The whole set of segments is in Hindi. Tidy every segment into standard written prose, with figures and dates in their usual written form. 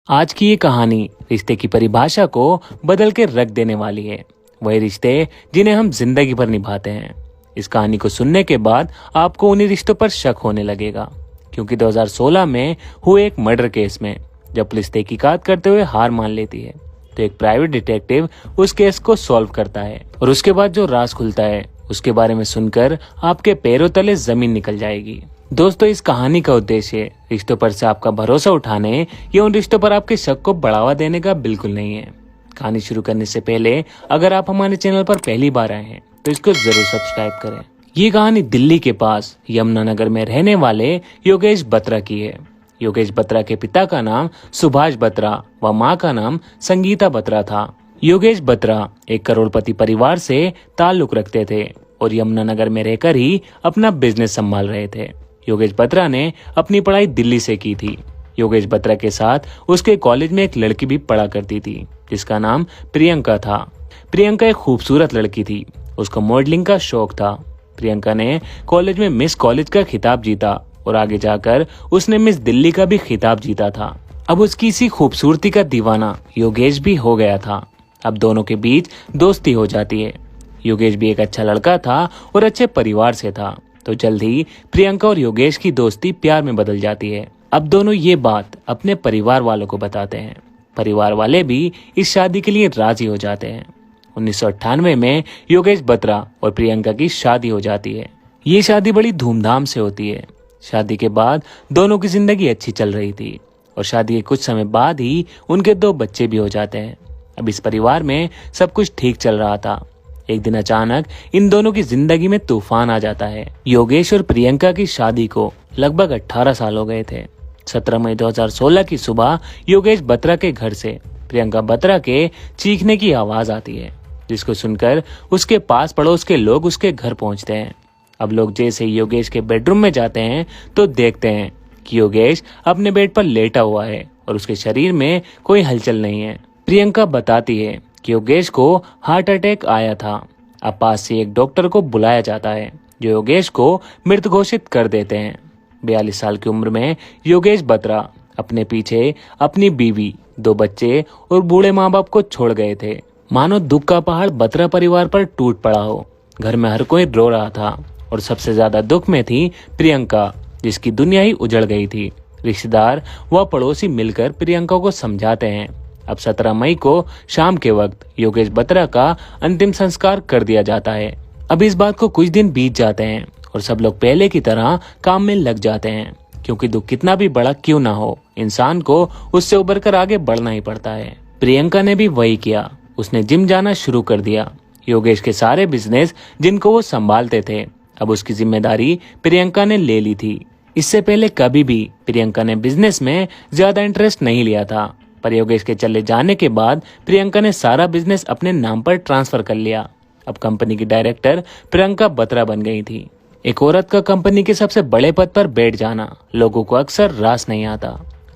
आज की ये कहानी रिश्ते की परिभाषा को बदल के रख देने वाली है। वही रिश्ते जिन्हें हम जिंदगी भर निभाते हैं। इस कहानी को सुनने के बाद आपको उन्हीं रिश्तों पर शक होने लगेगा, क्योंकि 2016 में हुए एक मर्डर केस में जब पुलिस तहकीकात करते हुए हार मान लेती है, तो एक प्राइवेट डिटेक्टिव उस केस को सॉल्व करता है और उसके बाद जो राज खुलता है उसके बारे में सुनकर आपके पैरों तले जमीन निकल जाएगी। दोस्तों, इस कहानी का उद्देश्य रिश्तों पर से आपका भरोसा उठाने या उन रिश्तों पर आपके शक को बढ़ावा देने का बिल्कुल नहीं है। कहानी शुरू करने से पहले अगर आप हमारे चैनल पर पहली बार आए हैं तो इसको जरूर सब्सक्राइब करें। ये कहानी दिल्ली के पास यमुनानगर में रहने वाले योगेश बत्रा की है। योगेश बत्रा के पिता का नाम सुभाष बत्रा व माँ का नाम संगीता बत्रा था। योगेश बत्रा एक करोड़पति परिवार से ताल्लुक रखते थे और यमुनानगर में रहकर ही अपना बिजनेस संभाल रहे थे। योगेश बत्रा ने अपनी पढ़ाई दिल्ली से की थी। योगेश बत्रा के साथ उसके कॉलेज में एक लड़की भी पढ़ा करती थी जिसका नाम प्रियंका था। प्रियंका एक खूबसूरत लड़की थी। उसको मॉडलिंग का शौक था। प्रियंका ने कॉलेज में मिस कॉलेज का खिताब जीता और आगे जाकर उसने मिस दिल्ली का भी खिताब जीता था। अब उसकी इसी खूबसूरती का दीवाना योगेश भी हो गया था। अब दोनों के बीच दोस्ती हो जाती है। योगेश भी एक अच्छा लड़का था और अच्छे परिवार से था, तो जल्द ही प्रियंका और योगेश की दोस्ती प्यार में बदल जाती है। अब दोनों ये बात अपने परिवार वालों को बताते हैं। परिवार वाले भी इस शादी के लिए राजी हो जाते हैं। 1998 में योगेश बत्रा और प्रियंका की शादी हो जाती है। ये शादी बड़ी धूमधाम से होती है। शादी के बाद दोनों की जिंदगी अच्छी चल रही थी और शादी के कुछ समय बाद ही उनके 2 बच्चे भी हो जाते हैं। अब इस परिवार में सब कुछ ठीक चल रहा था। एक दिन अचानक इन दोनों की जिंदगी में तूफान आ जाता है। योगेश और प्रियंका की शादी को लगभग 18 साल हो गए थे। 17 मई 2016 की सुबह योगेश बत्रा के घर से प्रियंका बत्रा के चीखने की आवाज आती है, जिसको सुनकर उसके पास पड़ोस के लोग उसके घर पहुंचते हैं। अब लोग जैसे योगेश के बेडरूम में जाते हैं तो देखते हैं कि योगेश अपने बेड पर लेटा हुआ है और उसके शरीर में कोई हलचल नहीं है। प्रियंका बताती है कि योगेश को हार्ट अटैक आया था। अब पास से एक डॉक्टर को बुलाया जाता है जो योगेश को मृत घोषित कर देते हैं। 42 साल की उम्र में योगेश बत्रा अपने पीछे अपनी बीवी, 2 बच्चे और बूढ़े माँ बाप को छोड़ गए थे। मानो दुख का पहाड़ बत्रा परिवार पर टूट पड़ा हो। घर में हर कोई रो रहा था और सबसे ज्यादा दुख में थी प्रियंका, जिसकी दुनिया ही उजड़ गई थी। रिश्तेदार व पड़ोसी मिलकर प्रियंका को समझाते हैं। अब 17 मई को शाम के वक्त योगेश बत्रा का अंतिम संस्कार कर दिया जाता है। अब इस बात को कुछ दिन बीत जाते हैं और सब लोग पहले की तरह काम में लग जाते हैं, क्योंकि दुख कितना भी बड़ा क्यों ना हो, इंसान को उससे उबर कर आगे बढ़ना ही पड़ता है। प्रियंका ने भी वही किया। उसने जिम जाना शुरू कर दिया। योगेश के सारे बिजनेस जिनको वो संभालते थे, अब उसकी जिम्मेदारी प्रियंका ने ले ली थी। इससे पहले कभी भी प्रियंका ने बिजनेस में ज्यादा इंटरेस्ट नहीं लिया था, पर योगेश के चले जाने के बाद प्रियंका ने सारा बिजनेस अपने नाम पर ट्रांसफर कर लिया। अब कंपनी की डायरेक्टर प्रियंका बत्रा बन गई थी। एक औरत का कंपनी के सबसे बड़े पद पर बैठ जाना लोगों को अक्सर रास नहीं आता।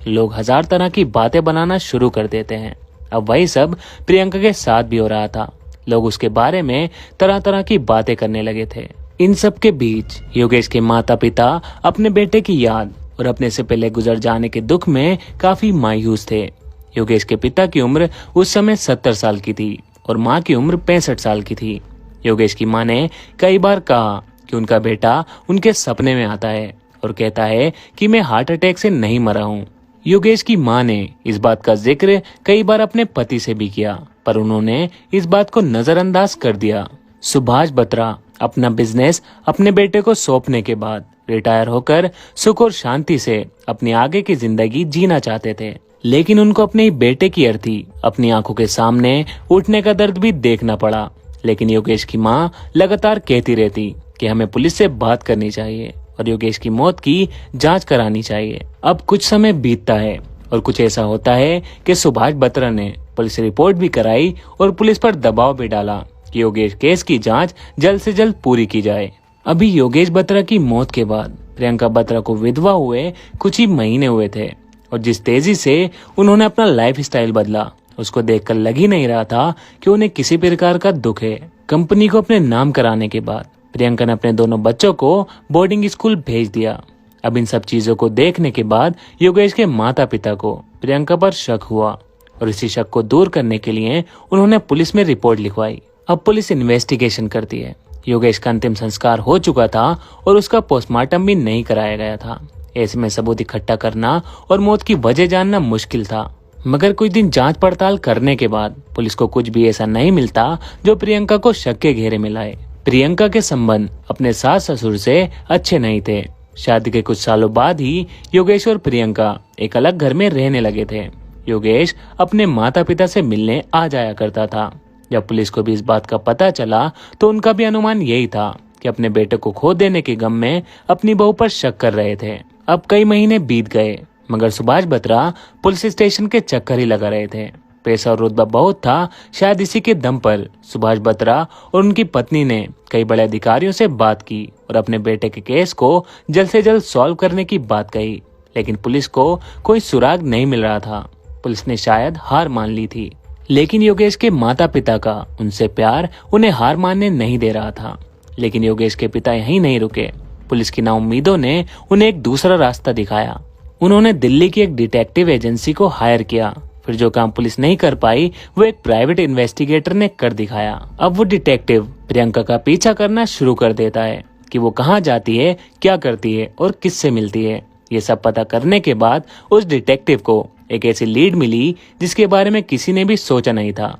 लोग 1000 तरह की बातें बनाना शुरू कर देते हैं। अब वही सब प्रियंका के साथ भी हो रहा था। लोग उसके बारे में तरह तरह की बातें करने लगे थे। इन सब के बीच योगेश के माता पिता अपने बेटे की याद और अपने से पहले गुजर जाने के दुख में काफी मायूस थे। योगेश के पिता की उम्र उस समय 70 साल की थी और माँ की उम्र 65 साल की थी। योगेश की माँ ने कई बार कहा कि उनका बेटा उनके सपने में आता है और कहता है कि मैं हार्ट अटैक से नहीं मरा हूँ। योगेश की माँ ने इस बात का जिक्र कई बार अपने पति से भी किया, पर उन्होंने इस बात को नजरअंदाज कर दिया। सुभाष बत्रा अपना बिजनेस अपने बेटे को सौंपने के बाद रिटायर होकर सुख और शांति से अपनी आगे की जिंदगी जीना चाहते थे, लेकिन उनको अपने ही बेटे की अर्थी अपनी आंखों के सामने उठने का दर्द भी देखना पड़ा। लेकिन योगेश की माँ लगातार कहती रहती कि हमें पुलिस से बात करनी चाहिए और योगेश की मौत की जांच करानी चाहिए। अब कुछ समय बीतता है और कुछ ऐसा होता है कि सुभाष बत्रा ने पुलिस रिपोर्ट भी कराई और पुलिस पर दबाव भी डाला कि योगेश केस की जांच जल्द से जल्द पूरी की जाए। अभी योगेश बत्रा की मौत के बाद प्रियंका बत्रा को विधवा हुए कुछ ही महीने हुए थे और जिस तेजी से उन्होंने अपना लाइफ स्टाइल बदला, उसको देखकर लग ही नहीं रहा था कि उन्हें किसी प्रकार का दुख है। कंपनी को अपने नाम कराने के बाद प्रियंका ने अपने दोनों बच्चों को बोर्डिंग स्कूल भेज दिया। अब इन सब चीजों को देखने के बाद योगेश के माता पिता को प्रियंका पर शक हुआ और इसी शक को दूर करने के लिए उन्होंने पुलिस में रिपोर्ट लिखवाई। अब पुलिस इन्वेस्टिगेशन करती है। योगेश का अंतिम संस्कार हो चुका था और उसका पोस्टमार्टम भी नहीं कराया गया था। ऐसे में सबूत इकट्ठा करना और मौत की वजह जानना मुश्किल था। मगर कुछ दिन जांच पड़ताल करने के बाद पुलिस को कुछ भी ऐसा नहीं मिलता जो प्रियंका को शक के घेरे में लाए। प्रियंका के संबंध अपने सास ससुर से अच्छे नहीं थे। शादी के कुछ सालों बाद ही योगेश और प्रियंका एक अलग घर में रहने लगे थे। योगेश अपने माता पिता से मिलने आ जाया करता था। जब पुलिस को भी इस बात का पता चला तो उनका भी अनुमान यही था कि अपने बेटे को खो देने के गम में अपनी बहू पर शक कर रहे थे। अब कई महीने बीत गए मगर सुभाष बत्रा पुलिस स्टेशन के चक्कर ही लगा रहे थे। पैसा और रुतबा बहुत था, शायद इसी के दम पर सुभाष बत्रा और उनकी पत्नी ने कई बड़े अधिकारियों से बात की और अपने बेटे के केस को जल्द से जल्द सॉल्व करने की बात कही। लेकिन पुलिस को कोई सुराग नहीं मिल रहा था। पुलिस ने शायद हार मान ली थी। लेकिन योगेश के माता पिता का उनसे प्यार उन्हें हार मानने नहीं दे रहा था। लेकिन योगेश के पिता यहीं नहीं रुके। पुलिस की नाउम्मीदों ने उन्हें एक दूसरा रास्ता दिखाया। उन्होंने दिल्ली की एक डिटेक्टिव एजेंसी को हायर किया। फिर जो काम पुलिस नहीं कर पाई वो एक प्राइवेट इन्वेस्टिगेटर ने कर दिखाया। अब वो डिटेक्टिव प्रियंका का पीछा करना शुरू कर देता है कि वो कहाँ जाती है, क्या करती है और किससे मिलती है। ये सब पता करने के बाद उस डिटेक्टिव को एक ऐसी लीड मिली जिसके बारे में किसी ने भी सोचा नहीं था।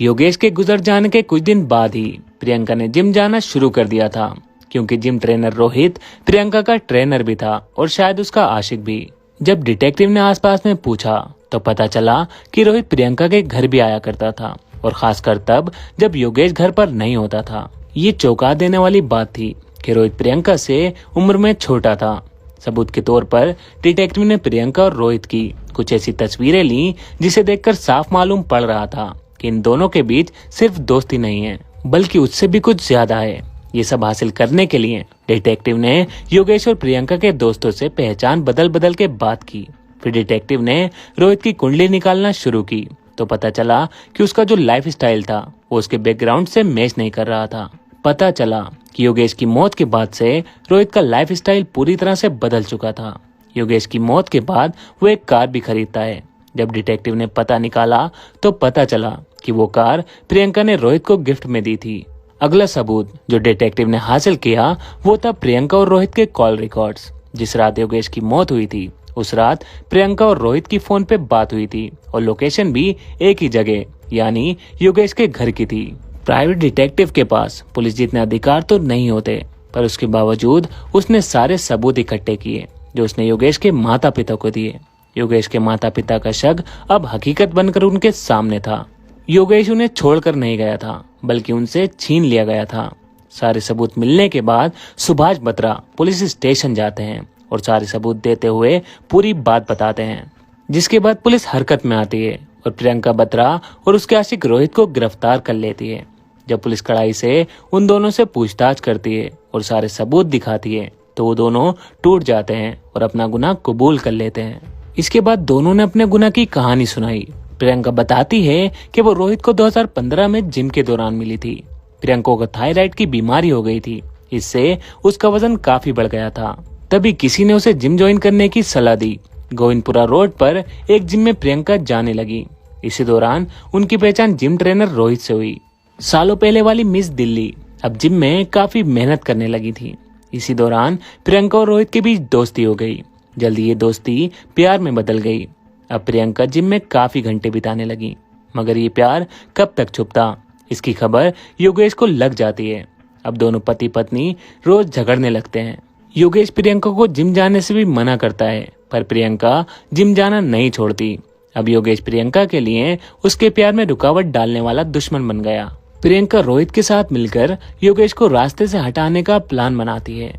योगेश के गुजर जाने के कुछ दिन बाद ही प्रियंका ने जिम जाना शुरू कर दिया था, क्योंकि जिम ट्रेनर रोहित प्रियंका का ट्रेनर भी था और शायद उसका आशिक भी। जब डिटेक्टिव ने आसपास में पूछा तो पता चला कि रोहित प्रियंका के घर भी आया करता था, और खासकर तब जब योगेश घर पर नहीं होता था। ये चौंका देने वाली बात थी कि रोहित प्रियंका से उम्र में छोटा था। सबूत के तौर पर डिटेक्टिव ने प्रियंका और रोहित की कुछ ऐसी तस्वीरें ली जिसे देखकर साफ मालूम पड़ रहा था कि इन दोनों के बीच सिर्फ दोस्ती नहीं है बल्कि उससे भी कुछ ज्यादा है। ये सब हासिल करने के लिए डिटेक्टिव ने योगेश और प्रियंका के दोस्तों से पहचान बदल बदल के बात की। फिर डिटेक्टिव ने रोहित की कुंडली निकालना शुरू की तो पता चला कि उसका जो लाइफ स्टाइल था वो उसके बैकग्राउंड से मैच नहीं कर रहा था। पता चला कि योगेश की मौत के बाद से रोहित का लाइफ स्टाइल पूरी तरह से बदल चुका था। योगेश की मौत के बाद वो एक कार भी खरीदता है। जब डिटेक्टिव ने पता निकाला तो पता चला कि वो कार प्रियंका ने रोहित को गिफ्ट में दी थी। अगला सबूत जो डिटेक्टिव ने हासिल किया वो था प्रियंका और रोहित के कॉल रिकॉर्ड्स। जिस रात योगेश की मौत हुई थी उस रात प्रियंका और रोहित की फोन पे बात हुई थी और लोकेशन भी एक ही जगह यानी योगेश के घर की थी। प्राइवेट डिटेक्टिव के पास पुलिस जितने अधिकार तो नहीं होते, पर उसके बावजूद उसने सारे सबूत इकट्ठे किए जो उसने योगेश के माता पिता को दिए। योगेश के माता पिता का शक अब हकीकत बनकर उनके सामने था। योगेश उन्हें छोड़कर नहीं गया था बल्कि उनसे छीन लिया गया था। सारे सबूत मिलने के बाद सुभाष बत्रा पुलिस स्टेशन जाते हैं और सारे सबूत देते हुए पूरी बात बताते हैं, जिसके बाद पुलिस हरकत में आती है और प्रियंका बत्रा और उसके आशिक रोहित को गिरफ्तार कर लेती है। जब पुलिस कड़ाई से उन दोनों से पूछताछ करती है और सारे सबूत दिखाती है तो वो दोनों टूट जाते हैं और अपना गुनाह कबूल कर लेते हैं। इसके बाद दोनों ने अपने गुनाह की कहानी सुनाई। प्रियंका बताती है कि वो रोहित को 2015 में जिम के दौरान मिली थी। प्रियंका को थायराइड की बीमारी हो गई थी, इससे उसका वजन काफी बढ़ गया था। तभी किसी ने उसे जिम ज्वाइन करने की सलाह दी। गोविंदपुरा रोड पर एक जिम में प्रियंका जाने लगी। इसी दौरान उनकी पहचान जिम ट्रेनर रोहित से हुई। सालों पहले वाली मिस दिल्ली अब जिम में काफी मेहनत करने लगी थी। इसी दौरान प्रियंका और रोहित के बीच दोस्ती हो गई। जल्दी ये दोस्ती प्यार में बदल गई। अब प्रियंका जिम में काफी घंटे बिताने लगी, मगर ये प्यार कब तक छुपता इसकी खबर योगेश को लग जाती है। अब दोनों पति पत्नी रोज झगड़ने लगते हैं। योगेश प्रियंका को जिम जाने से भी मना करता है, पर प्रियंका जिम जाना नहीं छोड़ती। अब योगेश प्रियंका के लिए उसके प्यार में रुकावट डालने वाला दुश्मन बन गया। प्रियंका रोहित के साथ मिलकर योगेश को रास्ते से हटाने का प्लान बनाती है।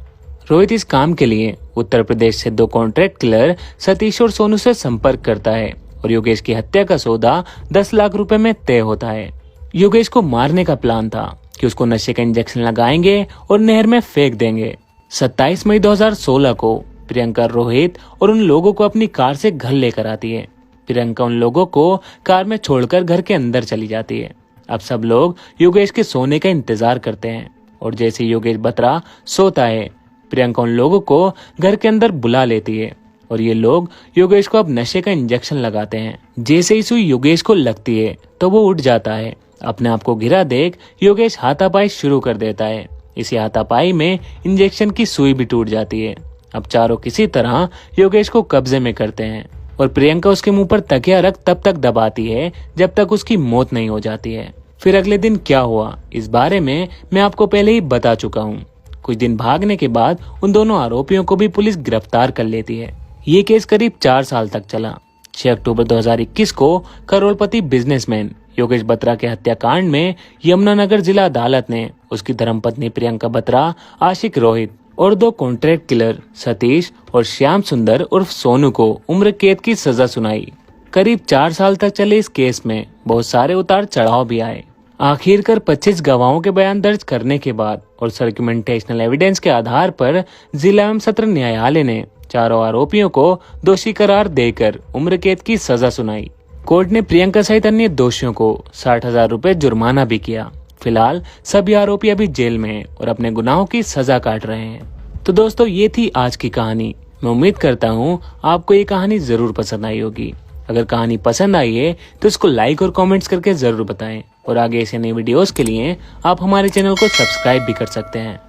रोहित इस काम के लिए उत्तर प्रदेश से 2 कॉन्ट्रैक्ट किलर सतीश और सोनू से संपर्क करता है और योगेश की हत्या का सौदा 10 लाख रुपए में तय होता है। योगेश को मारने का प्लान था कि उसको नशे का इंजेक्शन लगाएंगे और नहर में फेंक देंगे। 27 मई 2016 को प्रियंका रोहित और उन लोगों को अपनी कार से घर लेकर आती है। प्रियंका उन लोगों को कार में छोड़कर घर के अंदर चली जाती है। अब सब लोग योगेश के सोने का इंतजार करते हैं और जैसे योगेश बत्रा सोता है, प्रियंका उन लोगों को घर के अंदर बुला लेती है और ये लोग योगेश को अब नशे का इंजेक्शन लगाते हैं। जैसे ही सुई योगेश को लगती है तो वो उठ जाता है। अपने आप को गिरा देख योगेश हाथापाई शुरू कर देता है। इसी हाथापाई में इंजेक्शन की सुई भी टूट जाती है। अब चारों किसी तरह योगेश को कब्जे में करते हैं और प्रियंका उसके मुंह पर तकिया रख तब तक दबाती है जब तक उसकी मौत नहीं हो जाती है। फिर अगले दिन क्या हुआ इस बारे में मैं आपको पहले ही बता चुका हूँ। कुछ दिन भागने के बाद उन दोनों आरोपियों को भी पुलिस गिरफ्तार कर लेती है। ये केस करीब 4 साल तक चला। 6 अक्टूबर 2021 को करोड़पति बिजनेसमैन योगेश बत्रा के हत्याकांड में यमुनानगर जिला अदालत ने उसकी धर्मपत्नी प्रियंका बत्रा, आशिक रोहित और 2 कॉन्ट्रैक्ट किलर सतीश और श्याम सुंदर उर्फ सोनू को उम्र कैद की सजा सुनाई। करीब 4 साल तक चले इस केस में बहुत सारे उतार चढ़ाव भी आए। आखिरकार 25 गवाहों के बयान दर्ज करने के बाद और सर्क्यूमेंटेशनल एविडेंस के आधार पर जिला एवं सत्र न्यायालय ने चारों आरोपियों को दोषी करार देकर उम्र कैद की सजा सुनाई। कोर्ट ने प्रियंका सहित अन्य दोषियों को 60,000 रुपए जुर्माना भी किया। फिलहाल सभी आरोपी अभी जेल में हैं और अपने गुनाहों की सजा काट रहे हैं। तो दोस्तों ये थी आज की कहानी। मैं उम्मीद करता हूँ आपको ये कहानी जरूर पसंद आई होगी। अगर कहानी पसंद आई है तो इसको लाइक और कमेंट्स करके जरूर बताएं और आगे ऐसे नए वीडियोस के लिए आप हमारे चैनल को सब्सक्राइब भी कर सकते हैं।